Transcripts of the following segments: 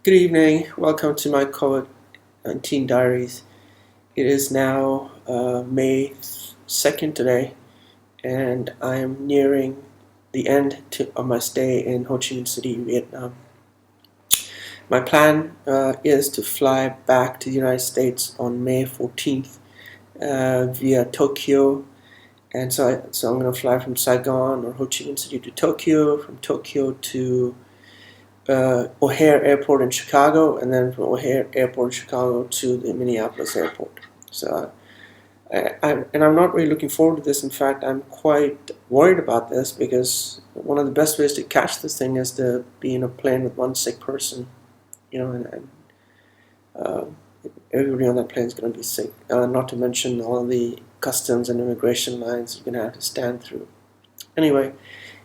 Good evening. Welcome to my COVID-19 diaries. It is now May 2nd today, and I am nearing the end of my stay in Ho Chi Minh City, Vietnam. My plan is to fly back to the United States on May 14th via Tokyo. And so I'm going to fly from Saigon or Ho Chi Minh City to Tokyo, from Tokyo to O'Hare Airport in Chicago, and then from O'Hare Airport in Chicago to the Minneapolis airport. So, I'm not really looking forward to this. In fact, I'm quite worried about this because one of the best ways to catch this thing is to be in a plane with one sick person, and uh, everybody on that plane is going to be sick. Not to mention all the customs and immigration lines you're going to have to stand through. Anyway,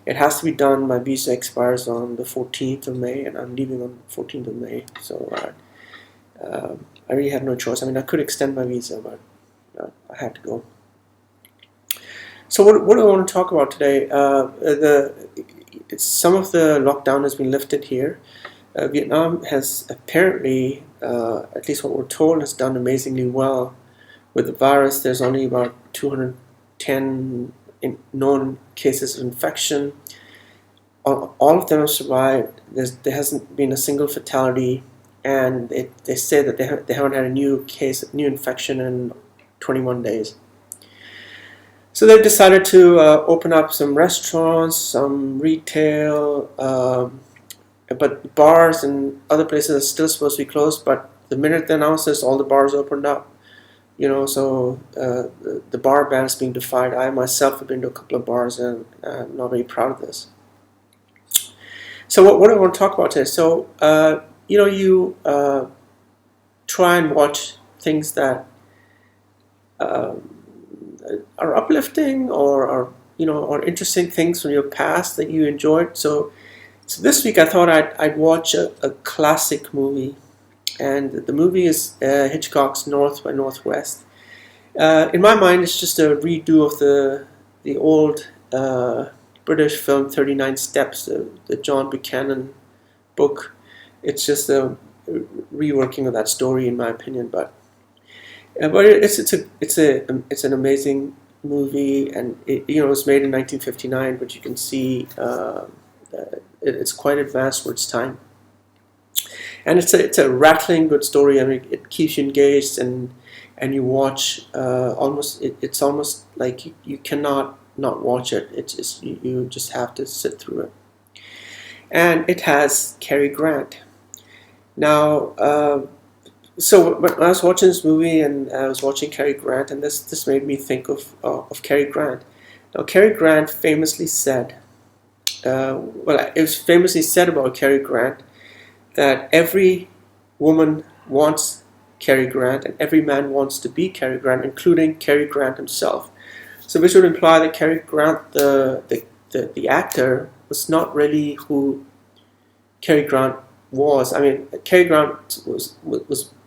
it has to be done. My visa expires on the 14th of May, and I'm leaving on the 14th of May. So I really have no choice. I mean, I could extend my visa, but I had to go. So what do I want to talk about today? Some of the lockdown has been lifted here. Vietnam has apparently, at least what we're told, has done amazingly well with the virus. There's only about 210 known cases of infection. All of them have survived. There hasn't been a single fatality, and they say that they haven't had a new infection in 21 days. So they've decided to open up some restaurants, some retail, but bars and other places are still supposed to be closed. But the minute they announced this, all the bars opened up. So the bar ban is being defied. I myself have been to a couple of bars, and I'm not very proud of this. So what I want to talk about today. So you try and watch things that are uplifting or interesting things from your past that you enjoyed. So this week I thought I'd watch a classic movie. And the movie is Hitchcock's North by Northwest. In my mind, it's just a redo of the old British film 39 Steps, the John Buchanan book. It's just a reworking of that story, in my opinion. But it's an amazing movie, and it was made in 1959. But you can see it's quite advanced for its time. And it's a rattling good story. I mean, it keeps you engaged, and you watch it's almost like you cannot not watch it. It's just you just have to sit through it. And it has Cary Grant. Now, so when I was watching this movie, and I was watching Cary Grant, and this made me think of Cary Grant. Now, Cary Grant famously said, it was famously said about Cary Grant that every woman wants Cary Grant and every man wants to be Cary Grant, including Cary Grant himself. So which would imply that Cary Grant, the actor, was not really who Cary Grant was. I mean, Cary Grant was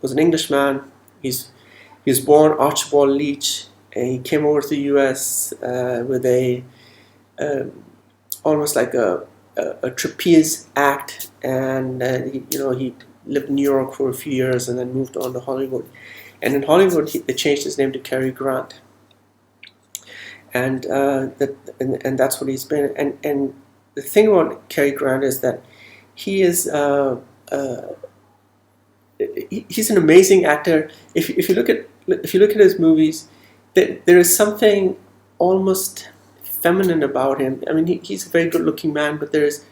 an Englishman. He was born Archibald Leach, and he came over to the U.S. With a almost like a trapeze act, and he lived in New York for a few years and then moved on to Hollywood. And in Hollywood, they changed his name to Cary Grant, and that's what he's been. And the thing about Cary Grant is that he is he's an amazing actor. If you look at his movies, there is something almost feminine about him. I mean, he's a very good-looking man, but there's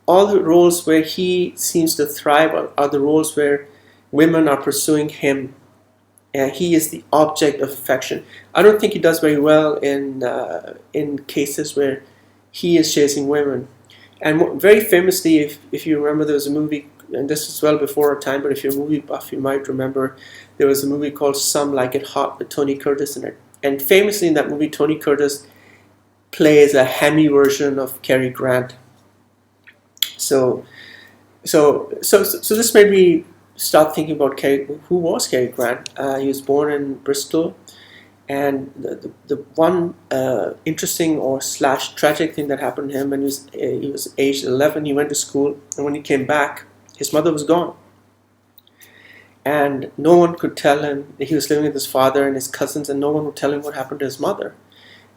all the roles where he seems to thrive are the roles where women are pursuing him, and he is the object of affection. I don't think he does very well in cases where he is chasing women. And very famously, if you remember, there was a movie, and this is well before our time, but if you're a movie buff, you might remember there was a movie called Some Like It Hot with Tony Curtis in it. And famously in that movie, Tony Curtis plays a hammy version of Cary Grant. So this made me start thinking about who was Cary Grant. He was born in Bristol, and the one interesting or / tragic thing that happened to him when he was aged 11, he went to school, and when he came back, his mother was gone. And no one could tell him. He was living with his father and his cousins, and no one would tell him what happened to his mother.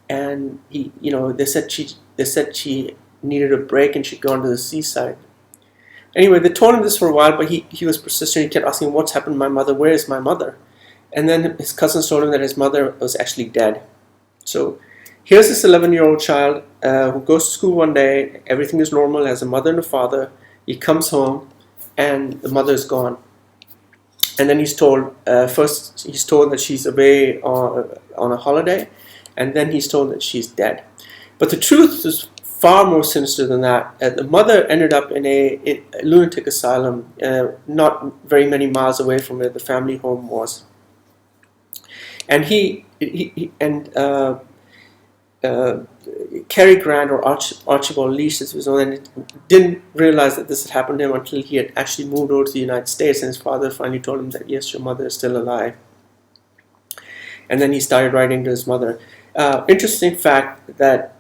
And they said she needed a break and she'd gone to the seaside. Anyway, they told him this for a while, but he was persistent. He kept asking, "What's happened to my mother? Where is my mother?" And then his cousins told him that his mother was actually dead. So here's this 11-year-old child who goes to school one day. Everything is normal, has a mother and a father. He comes home, and the mother is gone. And then he's told, first he's told that she's away on a holiday, and then he's told that she's dead. But the truth is far more sinister than that. The mother ended up in a lunatic asylum, not very many miles away from where the family home was. And Cary Grant, or Archibald Leach, as was known, didn't realize that this had happened to him until he had actually moved over to the United States, and his father finally told him that, yes, your mother is still alive. And then he started writing to his mother. Interesting fact that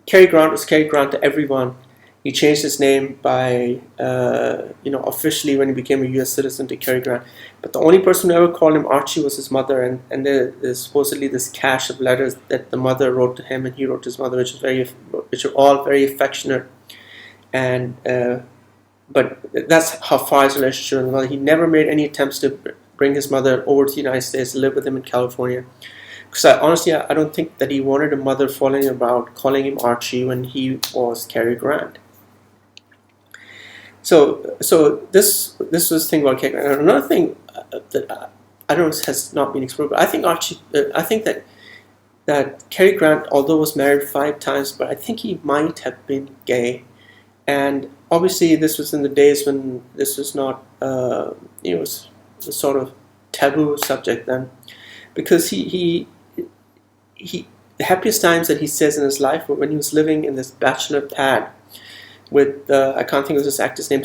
Cary Grant was Cary Grant to everyone. He changed his name by, officially when he became a U.S. citizen to Cary Grant. But the only person who ever called him Archie was his mother, and there's supposedly this cache of letters that the mother wrote to him and he wrote to his mother, which are all very affectionate. And but that's how far his relationship with his mother. He never made any attempts to bring his mother over to the United States to live with him in California. Because I don't think that he wanted a mother calling him Archie when he was Cary Grant. So this was the thing about Cary Grant. And another thing that I don't know has not been explored, but I think that Cary Grant, although was married 5 times, but I think he might have been gay. And obviously, this was in the days when this was not, it was a sort of taboo subject then, because the happiest times that he says in his life were when he was living in this bachelor pad with, I can't think of this actor's name,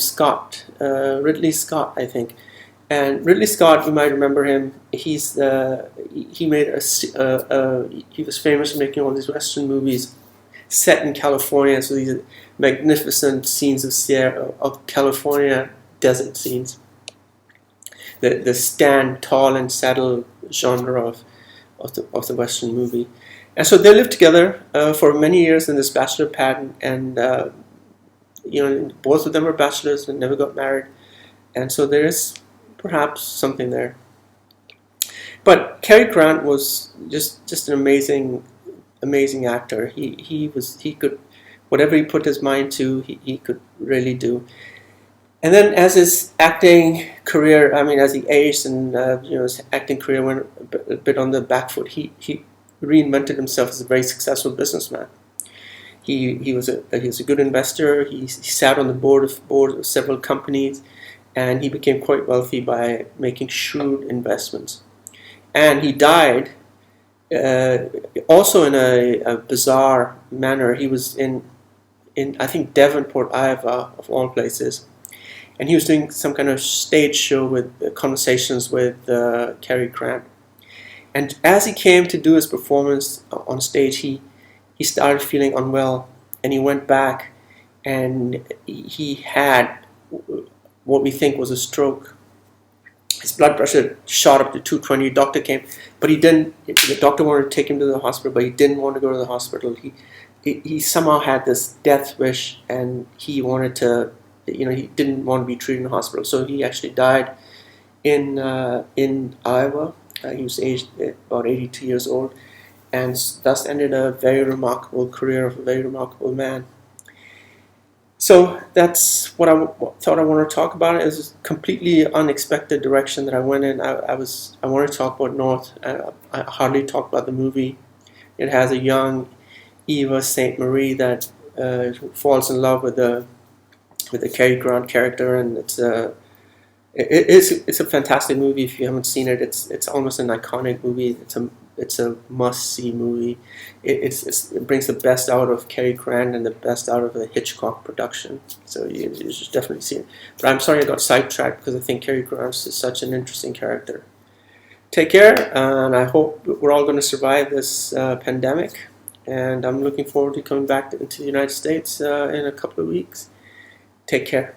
Ridley Scott, I think. And Ridley Scott, you might remember him. He was famous for making all these Western movies set in California. So these magnificent scenes of California desert scenes. The stand tall and saddle genre of the Western movie. And so they lived together for many years in this bachelor pad, and both of them were bachelors and never got married. And so there is perhaps something there. But Cary Grant was just an amazing actor. He could, whatever he put his mind to, he could really do. And then as his acting career, as he aged and his acting career went a bit on the back foot, he reinvented himself as a very successful businessman. He was a good investor. He sat on the board of several companies, and he became quite wealthy by making shrewd investments. And he died also in a bizarre manner. He was in I think Devonport, Iowa, of all places, and he was doing some kind of stage show with conversations with Cary Grant. And as he came to do his performance on stage, he started feeling unwell, and he went back, and he had what we think was a stroke. His blood pressure shot up to 220. The doctor came, but he didn't. The doctor wanted to take him to the hospital, but he didn't want to go to the hospital. He somehow had this death wish, and he wanted to, he didn't want to be treated in the hospital. So he actually died in Iowa. He was aged about 82 years old, and thus ended a very remarkable career of a very remarkable man. So that's what I thought I wanted to talk about. It was a completely unexpected direction that I went in. I wanted to talk about North. I hardly talked about the movie. It has a young Eva St. Marie that falls in love with the Cary Grant character, and it's a fantastic movie. If you haven't seen it, it's almost an iconic movie. It's a must-see movie. It brings the best out of Cary Grant and the best out of a Hitchcock production. So you should definitely see it. But I'm sorry I got sidetracked because I think Cary Grant is such an interesting character. Take care, and I hope we're all going to survive this pandemic. And I'm looking forward to coming back into the United States in a couple of weeks. Take care.